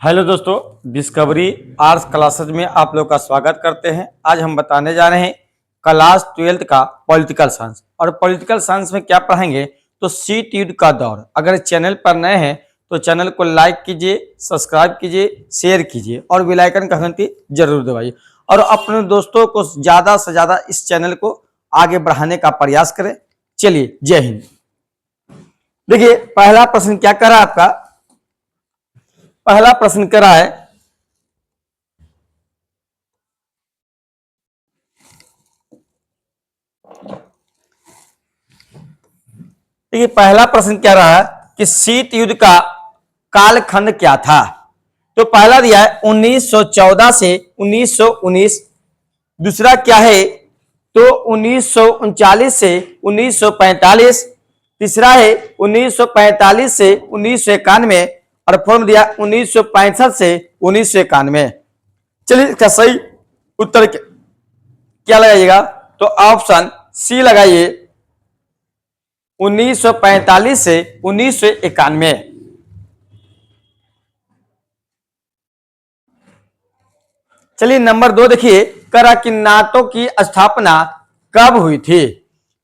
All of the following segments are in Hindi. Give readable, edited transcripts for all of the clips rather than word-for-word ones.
हेलो दोस्तों, डिस्कवरी आर्ट्स क्लासेज में आप लोग का स्वागत करते हैं। आज हम बताने जा रहे हैं क्लास 12th का पॉलिटिकल साइंस। और पॉलिटिकल साइंस में क्या पढ़ेंगे तो सीट युद्ध का दौर। अगर चैनल पर नए हैं तो चैनल को लाइक कीजिए, सब्सक्राइब कीजिए, शेयर कीजिए और बेल आइकन का घंटी जरूर दबाइए। और अपने दोस्तों को ज्यादा से ज्यादा इस चैनल को आगे बढ़ाने का प्रयास करें। चलिए, जय हिंद। देखिए, पहला प्रश्न क्या करा आपका। पहला प्रश्न करा है देखिए, पहला प्रश्न क्या रहा है कि शीत युद्ध का कालखंड क्या था। तो पहला दिया है 1914 से 1919। दूसरा क्या है तो 1939 से 1945। तीसरा है 1945 से 1991 और फॉर्म दिया 1965 से 1991। चलिए, इसका सही उत्तर क्या लगाइएगा तो ऑप्शन सी लगाइए, 1945 से 1991। चलिए, नंबर 2 देखिए, करा कि नाटो की स्थापना कब हुई थी।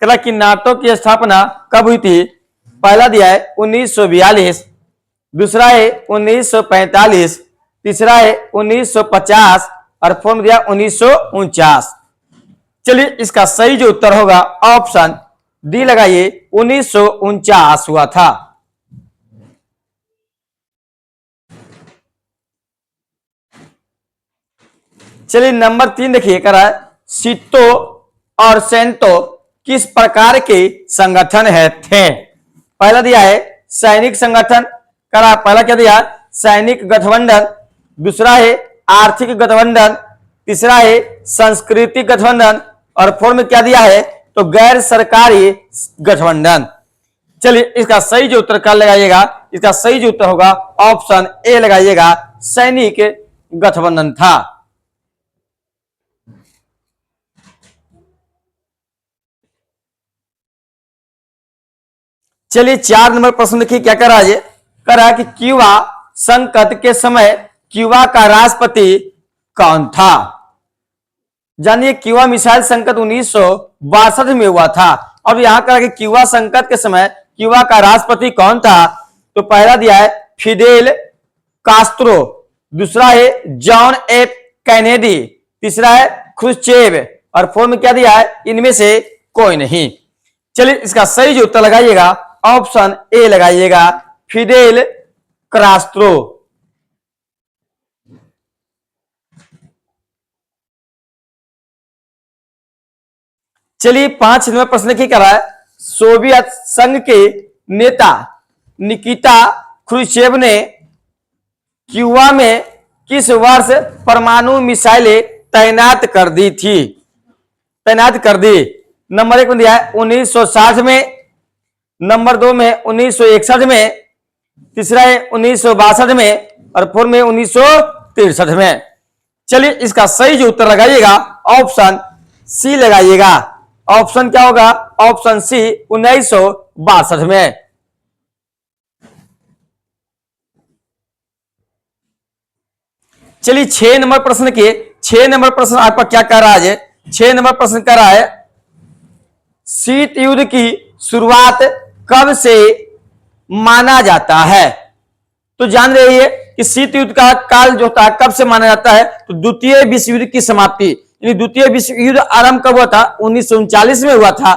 करा कि नाटो की स्थापना कब हुई थी। पहला दिया है 1942, दूसरा है 1945, तीसरा है 1950 और फॉर्म दिया 1949। चलिए, इसका सही जो उत्तर होगा ऑप्शन डी लगाइए, 1949 हुआ था। चलिए, नंबर 3 देखिए, करा सितो और सेंतो किस प्रकार के संगठन है थे। पहला दिया है सैनिक संगठन। करा पहला क्या दिया, सैनिक गठबंधन। दूसरा है आर्थिक गठबंधन। तीसरा है सांस्कृतिक गठबंधन और फोर्थ में क्या दिया है तो गैर सरकारी गठबंधन। चलिए, इसका सही जो उत्तर क्या लगाइएगा, इसका सही जो उत्तर होगा ऑप्शन ए लगाइएगा, सैनिक गठबंधन था। चलिए, 4 नंबर प्रश्न देखिए क्या कर रहा है। कह रहा है कि क्यूबा संकट के समय क्यूबा का राष्ट्रपति कौन था। जानिए, क्यूबा मिसाइल संकट 1962 में हुआ था। अब यहां कह रहा है कि क्यूबा संकट के समय क्यूबा का राष्ट्रपति कौन था। तो पहला दिया है फिडेल कास्त्रो, दूसरा है जॉन एफ कैनेडी, तीसरा है ख्रुश्चेव और फोर्थ में क्या दिया है इनमें से कोई नहीं। चलिए, इसका सही जो उत्तर लगाइएगा ऑप्शन ए लगाइएगा, फिडेल कास्त्रो। चलिए, 5 नंबर प्रश्न की करा है, सोवियत संघ के नेता निकिता ख्रुश्चेव ने क्यूबा में किस वर्ष परमाणु मिसाइलें तैनात कर दी थी। तैनात कर दी। नंबर 1 में दिया है 1960 में, नंबर 2 में 1961 में, तीसरा है 1962 में और फोर्थ में 1963 में। चलिए, इसका सही जो उत्तर लगाइएगा ऑप्शन सी लगाइएगा। ऑप्शन क्या होगा ऑप्शन सी 1962 में। चलिए, 6 नंबर प्रश्न के 6 नंबर प्रश्न आपका क्या कह रहा है। 6 नंबर प्रश्न कह रहा है शीत युद्ध की शुरुआत कब से माना जाता है। तो जान रही है कि शीत युद्ध का काल जो था कब से माना जाता है तो द्वितीय विश्व युद्ध की समाप्ति, यानी द्वितीय विश्व युद्ध आरंभ कब हुआ था 1939 में हुआ था।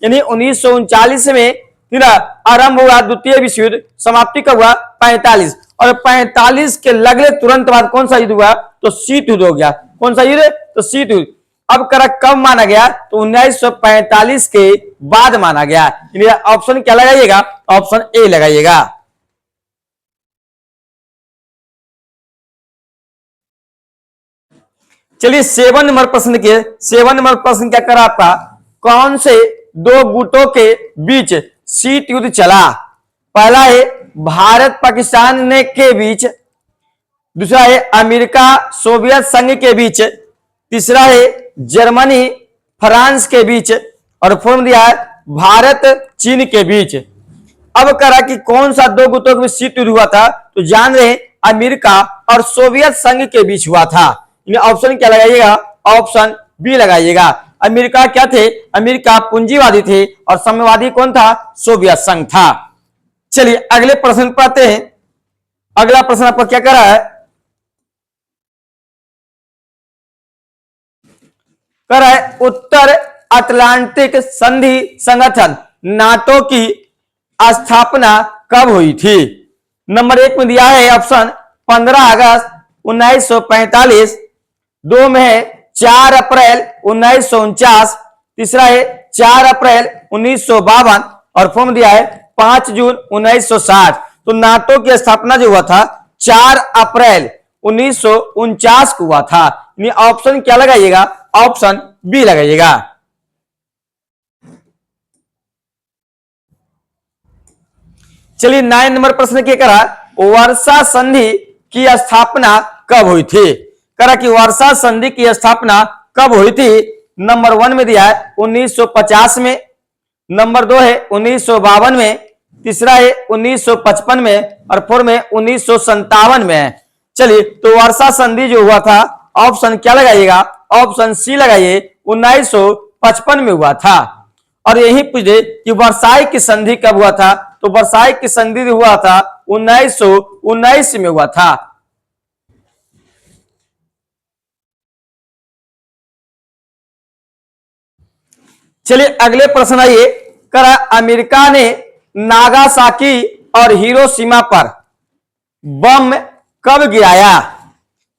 यानी 1939 में फिर आरंभ हुआ द्वितीय विश्व युद्ध, समाप्ति कब हुआ 45 और 45 के लगले तुरंत बाद कौन सा युद्ध हुआ तो शीत युद्ध हो गया। कौन सा युद्ध तो शीत युद्ध। अब करा कब माना गया तो 1945 के बाद माना गया। ऑप्शन क्या लगाइएगा ऑप्शन ए लगाइएगा। चलिए, 7 नंबर प्रश्न के 7 नंबर प्रश्न क्या करा आपका, कौन से दो गुटों के बीच शीत युद्ध चला। पहला है भारत पाकिस्तान ने के बीच, दूसरा है अमेरिका सोवियत संघ के बीच, तीसरा है जर्मनी फ्रांस के बीच और फोर्थ दिया है भारत चीन के बीच। अब करा कि कौन सा दो गुटों के बीच शीत युद्ध हुआ था तो जान रहे अमेरिका और सोवियत संघ के बीच हुआ था। ऑप्शन क्या लगाइएगा? ऑप्शन बी लगाइएगा। अमेरिका क्या थे? अमेरिका पूंजीवादी थे और साम्यवादी कौन था? सोवियत संघ था। चलिए अगले प्रश्न पर आते हैं। अगला प्रश्न आपको क्या कर रहा है? कर रहा है उत्तर अटलांटिक संधि संगठन नाटो की स्थापना कब हुई थी? नंबर 1 में दिया है ऑप्शन 15 अगस्त 1945, 2 में है 4 अप्रैल 1949, तीसरा है 4 अप्रैल 1952 और 4 में दिया है 5 जून 1960। तो नाटो की स्थापना जो हुआ था 4 अप्रैल 1949 को हुआ था। ऑप्शन क्या लगाइएगा? ऑप्शन बी लगाइएगा। चलिए 9 नंबर प्रश्न क्या करा? वर्षा संधि की स्थापना कब हुई थी? करा कि वर्षा संधि की स्थापना कब हुई थी? नंबर 1 में दिया है 1950 में, नंबर 2 है 1952 में, तीसरा है 1955 में और 4 में 1957 में है। चलिए तो वर्षा संधि जो हुआ था ऑप्शन क्या लगाइएगा? ऑप्शन सी लगाइए, 1955 में हुआ था। और यही पूछे कि वर्साई की संधि कब हुआ था? तो वर्साई की संधि हुआ था 1919 में हुआ था। चलिए अगले प्रश्न आइए। करा अमेरिका ने नागासाकी और हिरोशिमा पर बम कब गिराया?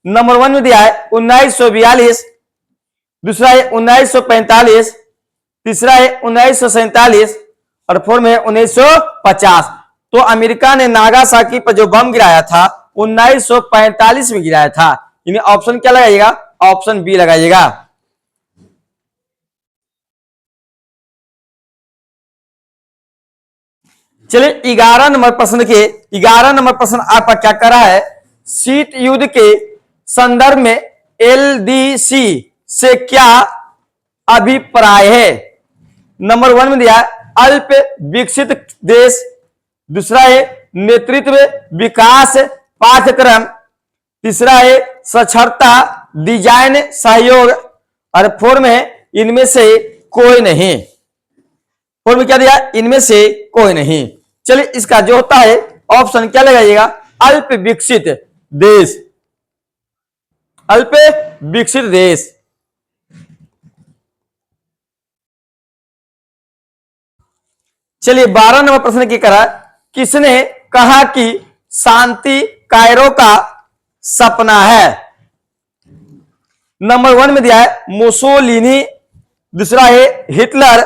नंबर 1 में दिया है 1942, दूसरा है 1945, तीसरा है 1947 और 4 में 1950। तो अमेरिका ने नागासाकी पर जो बम गिराया था 1945 में गिराया था। यानी ऑप्शन क्या लगाइएगा? ऑप्शन बी लगाइएगा। चलिए 11 नंबर प्रश्न के 11 नंबर प्रश्न आपका क्या कर रहा है? शीत युद्ध के संदर्भ में एलडीसी से क्या अभिप्राय है? नंबर 1 में दिया है अल्प विकसित देश, दूसरा है नेतृत्व विकास पाठ्यक्रम, तीसरा है साक्षरता डिजाइन सहयोग और 4 में इनमें से कोई नहीं। 4 में क्या दिया? इनमें से कोई नहीं। चलिए इसका जो होता है ऑप्शन क्या लगाइएगा? अल्प विकसित देश, अल्प विकसित देश। चलिए 12 नंबर प्रश्न की करा, किसने कहा कि शांति कायरो का सपना है? नंबर 1 में दिया है मुसोलिनी, दूसरा है हिटलर,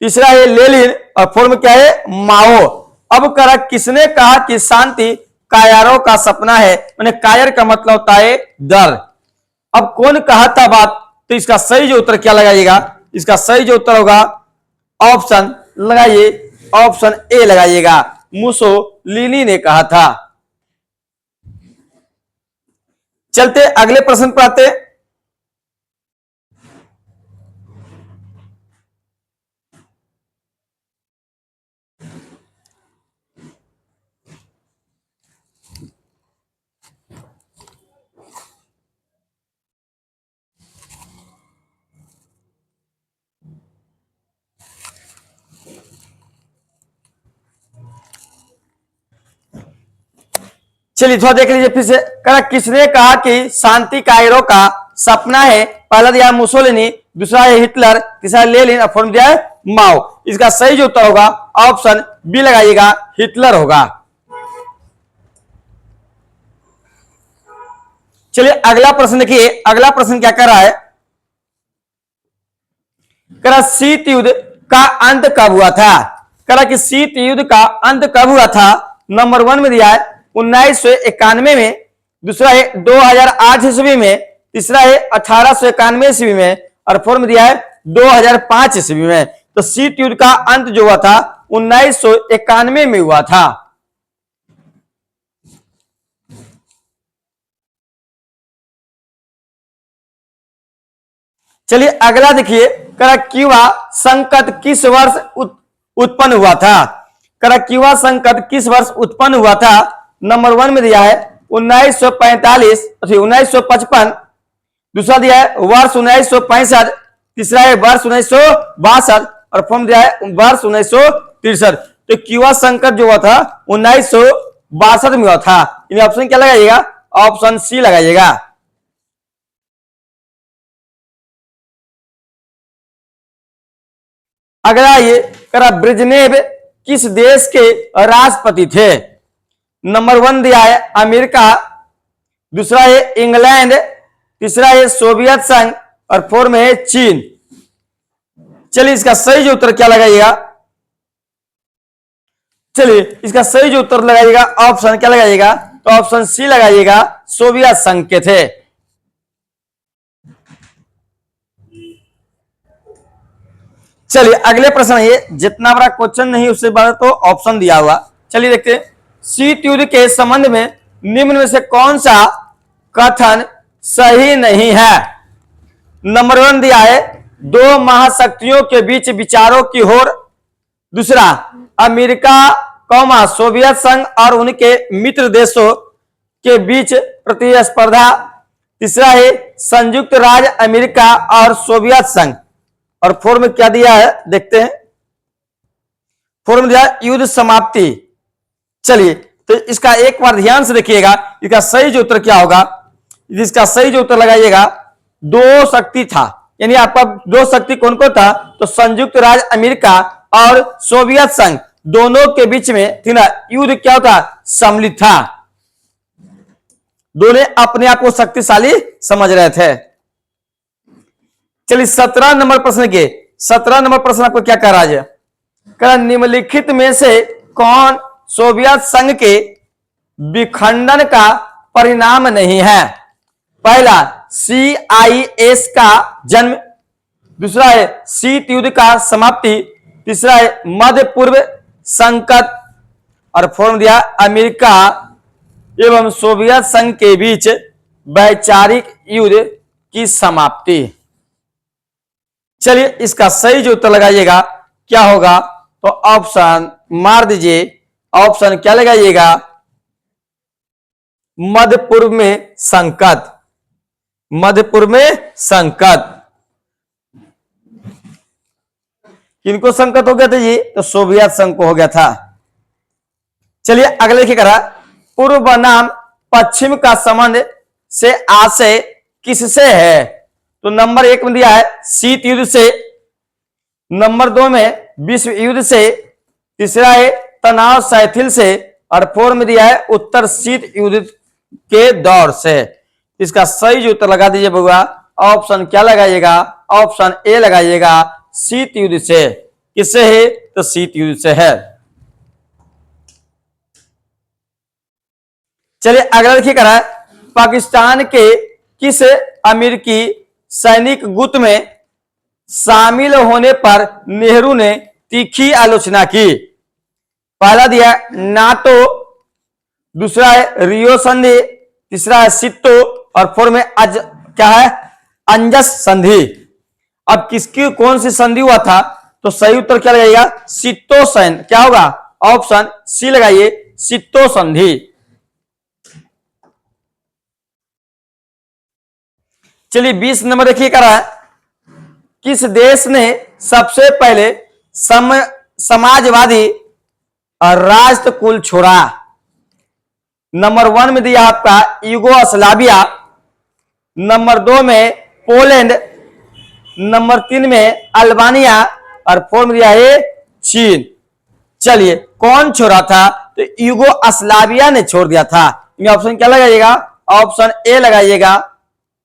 तीसरा है लेनिन और 4 में क्या है? माओ। अब करा किसने कहा कि शांति कायरो का सपना है? मैंने कायर का मतलब होता है डर। अब कौन कहा था बात? तो इसका सही जो उत्तर क्या लगाइएगा? इसका सही जो उत्तर होगा ऑप्शन लगाइए, ऑप्शन ए लगाइएगा, मुसोलिनी ने कहा था। चलते अगले प्रश्न पर आते। चलिए थोड़ा देख लीजिए फिर से। कहा किसने कहा कि शांति कायरो का सपना है? पहला दिया मुसोलिनी, दूसरा है हिटलर, तीसरा लेनिन और 4 दिया है माओ। इसका सही जो उत्तर होगा ऑप्शन बी लगाइएगा, हिटलर होगा। चलिए अगला प्रश्न देखिए। अगला प्रश्न क्या कर रहा है? करा शीत युद्ध का अंत कब हुआ था? करा कि शीत युद्ध का अंत कब हुआ था? नंबर 1 में दिया है 1991 में, दूसरा है 2008 ईस्वी में, तीसरा है 1891 ईस्वी में और 4 में दिया है 2005 ईस्वी में। तो शीत युद्ध का अंत जो हुआ था 1991 में हुआ था। चलिए अगला देखिए। करा क्यूबा संकट किस वर्ष उत्पन्न हुआ था? करा क्यूबा संकट किस वर्ष उत्पन्न हुआ था? नंबर 1 में दिया है 1945, 1955, दूसरा दिया है वर्ष 1965, तीसरा है वर्ष 1962 और फॉर्म दिया है वर्ष 1963। तो क्यूबा संकट जो हुआ था 1962 में हुआ था। इन्हें ऑप्शन क्या लगाइएगा? ऑप्शन सी लगाइएगा। अगला ये करा, ब्रेजनेव किस देश के राष्ट्रपति थे? नंबर 1 दिया है अमेरिका, दूसरा है इंग्लैंड, तीसरा है सोवियत संघ और 4 में है चीन। चलिए इसका सही जो उत्तर क्या लगाइएगा? चलिए इसका सही जो उत्तर लगाइएगा ऑप्शन क्या लगाइएगा? तो ऑप्शन सी लगाइएगा, सोवियत संघ के थे। चलिए अगले प्रश्न, ये जितना बड़ा क्वेश्चन नहीं उससे बड़ा तो ऑप्शन दिया हुआ। चलिए देखते हैं, शीत युद्ध के संबंध में निम्न में से कौन सा कथन सही नहीं है? नंबर 1 दिया है, दो महाशक्तियों के बीच विचारों की होड़, दूसरा अमेरिका कौमा सोवियत संघ और उनके मित्र देशों के बीच प्रतिस्पर्धा, तीसरा है संयुक्त राज्य अमेरिका और सोवियत संघ और 4 में क्या दिया है देखते हैं। 4 में दिया है युद्ध समाप्ति। चलिए तो इसका एक बार ध्यान से देखिएगा, इसका सही जो उत्तर क्या होगा? इसका सही जो उत्तर लगाइएगा, दो शक्ति था, यानी आपका दो शक्ति कौन कौन था? तो संयुक्त राज्य अमेरिका और सोवियत संघ, दोनों के बीच में थी ना युद्ध क्या होता? सम्मिलित था। दोनों अपने आप को शक्तिशाली समझ रहे थे। चलिए 17 नंबर प्रश्न के 17 नंबर प्रश्न आपको क्या कह रहा है? कह निम्नलिखित में से कौन सोवियत संघ के विखंडन का परिणाम नहीं है? पहला CIS का जन्म, दूसरा है शीत युद्ध का समाप्ति, तीसरा है मध्य पूर्व संकट और 4 दिया अमेरिका एवं सोवियत संघ के बीच वैचारिक युद्ध की समाप्ति। चलिए इसका सही जो उत्तर लगाइएगा क्या होगा? तो ऑप्शन मार दीजिए, ऑप्शन क्या लगाइएगा? मध्य पूर्व में संकट, मध्य पूर्व में संकट। किनको संकट हो गया था जी? तो सोवियत संघ को हो गया था। चलिए अगले लिखिए करा, पूर्व बनाम पश्चिम का संबंध से आशय किससे है? तो नंबर 1 में दिया है शीत युद्ध से, नंबर 2 में विश्व युद्ध से, तीसरा है तनाव शिथिल से और 4 में दिया है उत्तर शीत युद्ध के दौर से। इसका सही जो उत्तर लगा दीजिए बउआ, ऑप्शन क्या लगाइएगा? ऑप्शन ए लगाइएगा, शीत युद्ध से। किससे है? तो शीत युद्ध से है। चलिए अगला देखिए करा, पाकिस्तान के किस अमेरिकी सैनिक गुट में शामिल होने पर नेहरू ने तीखी आलोचना की? पहला दिया नाटो, दूसरा है रियो संधि, तीसरा है सिट्टो और 4 में क्या है? अंजस संधि। अब किसकी कौन सी संधि हुआ था? तो सही उत्तर क्या लगाइएगा? सिट्टो संधि। क्या होगा? ऑप्शन सी लगाइए, सिट्टो संधि। चलिए 20 नंबर देखिए करा, किस देश ने सबसे पहले समाजवादी राष्ट्र कुल छोड़ा? नंबर 1 में दिया आपका यूगोस्लाविया, नंबर 2 में पोलैंड, नंबर 3 में अल्बानिया और 4 में दिया है चीन। चलिए कौन छोड़ा था? तो यूगोस्लाविया ने छोड़ दिया था। ऑप्शन क्या लगाइएगा? ऑप्शन ए लगाइएगा,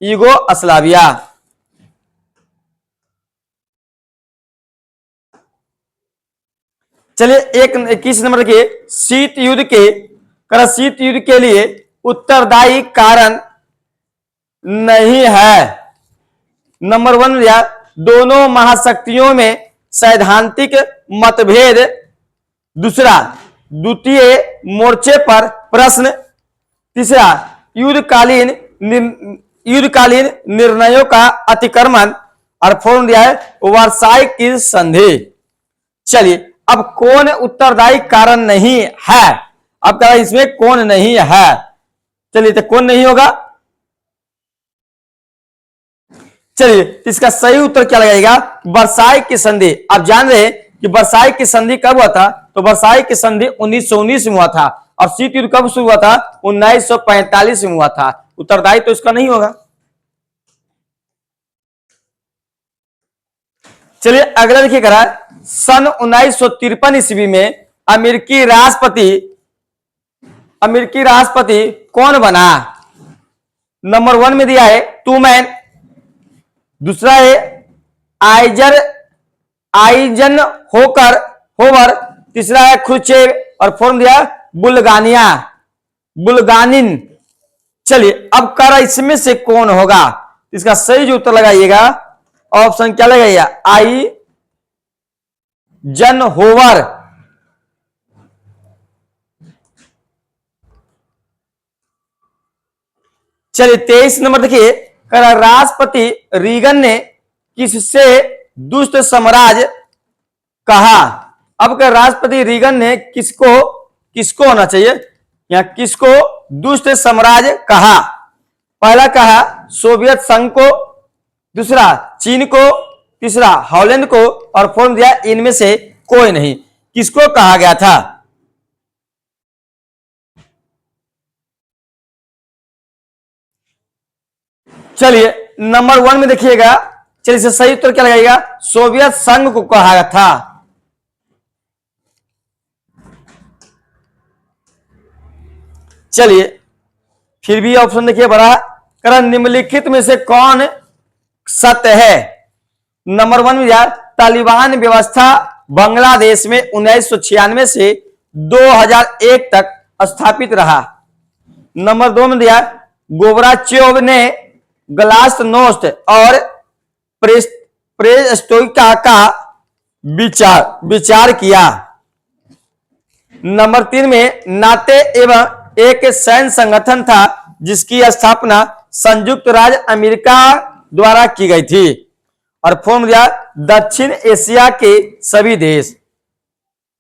यूगोस्लाविया। चलिए 21 नंबर के शीत युद्ध के लिए उत्तरदायी कारण नहीं है। नंबर 1 दिया दोनों महाशक्तियों में सैद्धांतिक मतभेद, दूसरा द्वितीय मोर्चे पर प्रश्न, तीसरा युद्धकालीन निर्णयों का अतिक्रमण और 4 दिया है वर्साई की संधि। चलिए अब कौन उत्तरदायी कारण नहीं है? अब कहा इसमें कौन नहीं है? चलिए, तो कौन नहीं होगा? चलिए, इसका सही उत्तर क्या लगाएगा? वर्साई की संधि। आप जान रहे हैं कि वर्साई की संधि कब हुआ था? तो वर्साई की संधि 1919 में हुआ था। और शीत युद्ध कब शुरू हुआ था? 1945 में हुआ था। उत्तरदायी तो इसका नहीं होगा। चलिए, अगला देखिए करा, सन 1953 ईस्वी में अमेरिकी राष्ट्रपति कौन बना? नंबर 1 में दिया है ट्रूमैन, दूसरा है आइजन होवर, तीसरा है क्रुश्चेव और फोर्थ दिया बुल्गानिन। चलिए, अब करा इसमें से कौन होगा? इसका सही जो उत्तर लगाइएगा, ऑप्शन क्या लगाइएगा? Eisenhower. चलिए, 23 नंबर देखिए, राष्ट्रपति रीगन ने किससे दुष्ट साम्राज्य कहा? अब का राष्ट्रपति रीगन ने किसको होना चाहिए या किसको दुष्ट साम्राज्य कहा? पहला कहा सोवियत संघ को, दूसरा चीन को, तीसरा हॉलैंड को और फोर्थ दिया इनमें से कोई नहीं। किसको कहा गया था? चलिए, नंबर 1 में देखिएगा, चलिए इसे सही उत्तर क्या लगाइएगा? सोवियत संघ को कहा गया था। चलिए, फिर भी ऑप्शन देखिए बड़ा करण, निम्नलिखित में से कौन सत्य है? नंबर 1 में दिया तालिबान व्यवस्था बांग्लादेश में 1996 से 2001 तक स्थापित रहा। नंबर 2 में दिया गोबराचोव ने ग्लास्नोस्ट और पेरेस्ट्रोइका का विचार किया। नंबर 3 में नाते एवं एक सैन्य संगठन था जिसकी स्थापना संयुक्त राज्य अमेरिका द्वारा की गई थी। और फोर्थ में दिया दक्षिण एशिया के सभी देश।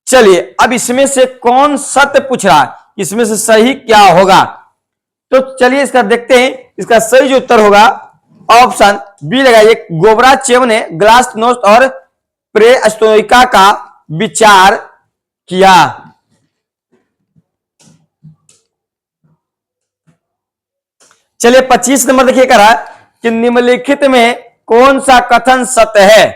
चलिए, अब इसमें से कौन सत्य पूछ रहा है, इसमें से सही क्या होगा? तो चलिए इसका देखते हैं। इसका सही जो उत्तर होगा ऑप्शन बी लगाइए, गोबराचेव ने ग्लास्नोस्ट और पेरेस्ट्रोइका का विचार किया। चलिए, 25 नंबर देखिए करा कि निम्नलिखित में कौन सा कथन सत्य है?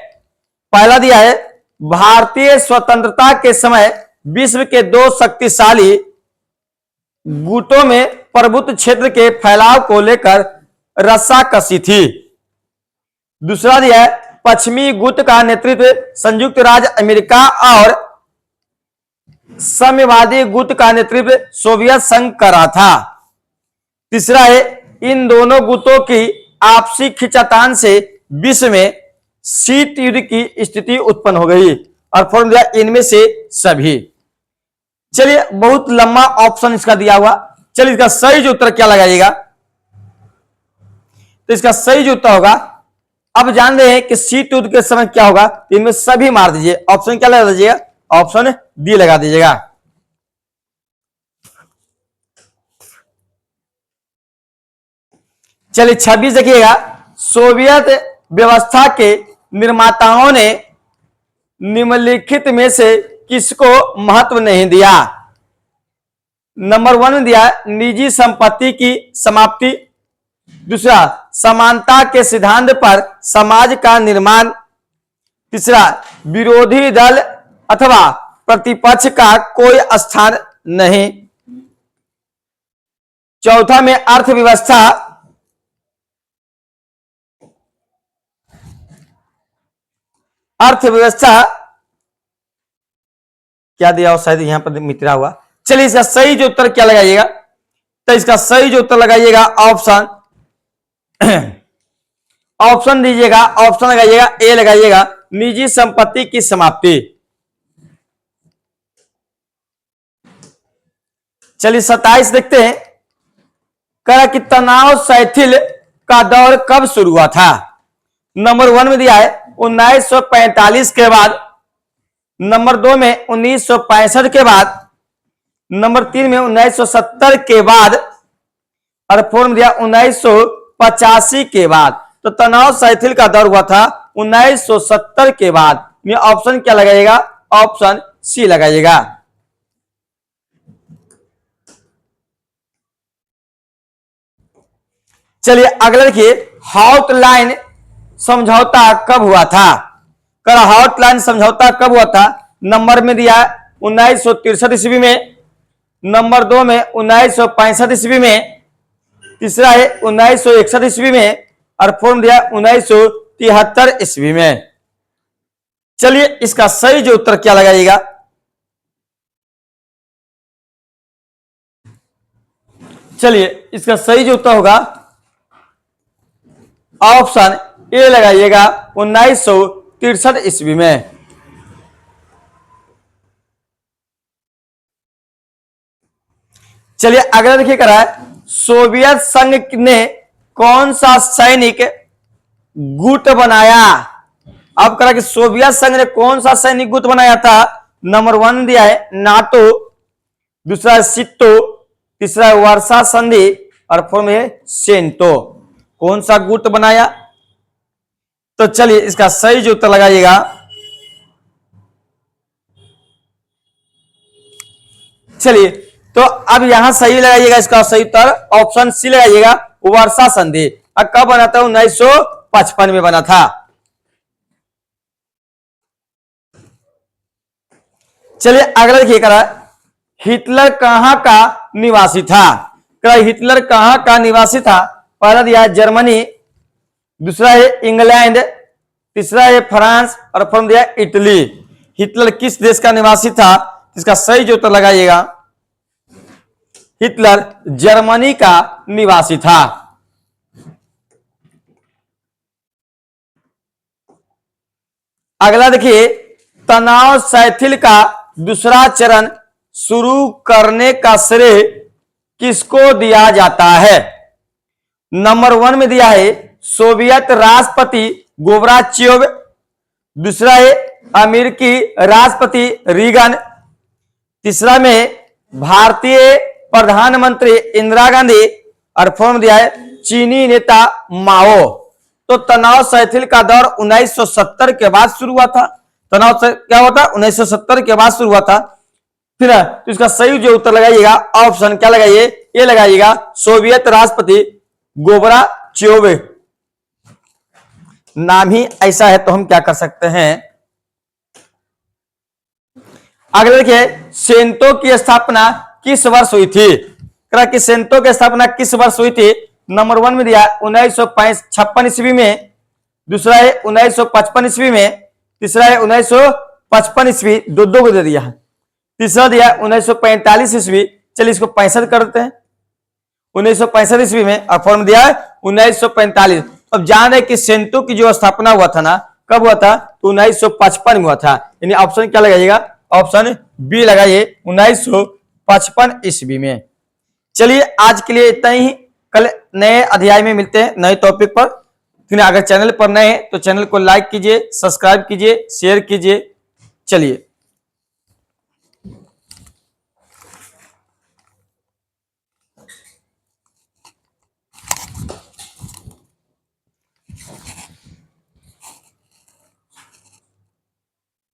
पहला दिया है भारतीय स्वतंत्रता के समय विश्व के 2 शक्तिशाली गुटों में प्रभुत्व क्षेत्र के फैलाव को लेकर रस्साकसी थी। दूसरा दिया है पश्चिमी गुट का नेतृत्व संयुक्त राज्य अमेरिका और साम्यवादी गुट का नेतृत्व सोवियत संघ कर रहा था। तीसरा है इन दोनों गुटों की आपसी खिंचातान से विश्व में शीत युद्ध की स्थिति उत्पन्न हो गई। और फोर्थ दिया इनमें से सभी। चलिए, बहुत लंबा ऑप्शन इसका दिया हुआ। चलिए, इसका सही जो उत्तर क्या लगाइएगा? तो इसका सही जो उत्तर होगा, अब जान रहे हैं कि शीत युद्ध के समय क्या होगा, तो इनमें सभी मार दीजिए। ऑप्शन क्या लगा दीजिएगा? ऑप्शन डी लगा दीजिएगा। चलिए, 26 देखिएगा, सोवियत व्यवस्था के निर्माताओं ने निम्नलिखित में से किसको महत्व नहीं दिया? नंबर 1 में दिया निजी संपत्ति की समाप्ति, दूसरा समानता के सिद्धांत पर समाज का निर्माण, तीसरा विरोधी दल अथवा प्रतिपक्ष का कोई स्थान नहीं, चौथा में अर्थव्यवस्था, क्या दिया हो, शायद यहां पर मित्रा हुआ। चलिए, इसका सही जो उत्तर क्या लगाइएगा? तो इसका सही जो उत्तर लगाइएगा ऑप्शन दीजिएगा, ऑप्शन लगाइएगा, ए लगाइएगा, निजी संपत्ति की समाप्ति। चलिए, 27 देखते हैं, कहा कि तनाव शिथिल का दौर कब शुरू हुआ था? नंबर 1 में दिया है 1945 के बाद, नंबर 2 में 1965 के बाद, नंबर 3 में 1970 के बाद, और फॉर्म दिया 1985 के बाद। तो तनाव शिथिल का दौर हुआ था 1970 के बाद। ये ऑप्शन क्या लगाइएगा? ऑप्शन सी लगाइएगा। चलिए अगला देखिए, हॉटलाइन समझौता कब हुआ था? हॉटलाइन समझौता कब हुआ था? नंबर में दिया 1963 ईस्वी में, नंबर 2 में 1965 ईस्वी में, तीसरा है 1961 ईस्वी में, और फॉर्म दिया 1973 ईस्वी में। चलिए इसका सही जो उत्तर क्या लगाइएगा? चलिए इसका सही जो उत्तर होगा ऑप्शन ए लगाइएगा, 1963 ईस्वी में। चलिए अगला देखिए करा है, सोवियत संघ ने कौन सा सैनिक गुट बनाया? अब करा कि सोवियत संघ ने कौन सा सैनिक गुट बनाया था? नंबर 1 दिया है नाटो, दूसरा है सिट्टो, तीसरा है वर्षा संधि, और फॉर्म है सेंटो। कौन सा गुट बनाया? तो चलिए इसका सही जो उत्तर लगाइएगा, चलिए तो अब यहां सही लगाइएगा, इसका सही उत्तर ऑप्शन सी लगाइएगा, वर्षा संधि। अब कब बना था? 1955 में बना था। चलिए अगला देखिए करा, हिटलर कहां का निवासी था? हिटलर कहां का निवासी था? पहला दिया है जर्मनी, दूसरा है इंग्लैंड, तीसरा है फ्रांस, और फॉर्म दिया इटली। हिटलर किस देश का निवासी था? इसका सही जो उत्तर लगाइएगा, हिटलर जर्मनी का निवासी था। अगला देखिए, तनाव शिथिल का दूसरा चरण शुरू करने का श्रेय किसको दिया जाता है? नंबर 1 में दिया है सोवियत राष्ट्रपति गोर्बाचेव, दूसरा है अमेरिकी राष्ट्रपति रीगन, तीसरा में भारतीय प्रधानमंत्री इंदिरा गांधी, और फॉर्म दिया है चीनी नेता माओ। तो तनाव शिथिल का दौर 1970 के बाद शुरू हुआ था। तनाव क्या हुआ था? 1970 के बाद शुरू हुआ था। फिर तो इसका सही जो उत्तर लगाइएगा, ऑप्शन क्या लगाइए? ये लगाइएगा, सोवियत राष्ट्रपति गोर्बाचेव। नाम ही ऐसा है तो हम क्या कर सकते हैं। अगले देखिए, सेंटो की स्थापना किस वर्ष हुई थी? कि सेंटो की स्थापना किस वर्ष हुई थी? नंबर 1 में दिया 1956 ईस्वी में, दूसरा है 1955 ईस्वी में, तीसरा है 1955 ईस्वी, दो को दे दिया है, तीसरा दिया 1945 ईस्वी। चलिए इसको 65 करते हैं, 1965 ईस्वी में, और फॉर्म दिया है 1945। अब जान रहे कि सेंटो की जो स्थापना हुआ था ना, कब हुआ था? 1955 में हुआ था। यानी ऑप्शन क्या लगाइएगा? ऑप्शन बी लगाइए, 1955 ईस्वी में। चलिए आज के लिए इतना ही, कल नए अध्याय में मिलते हैं नए टॉपिक पर। फिर अगर चैनल पर नए हैं तो चैनल को लाइक कीजिए, सब्सक्राइब कीजिए, शेयर कीजिए। चलिए।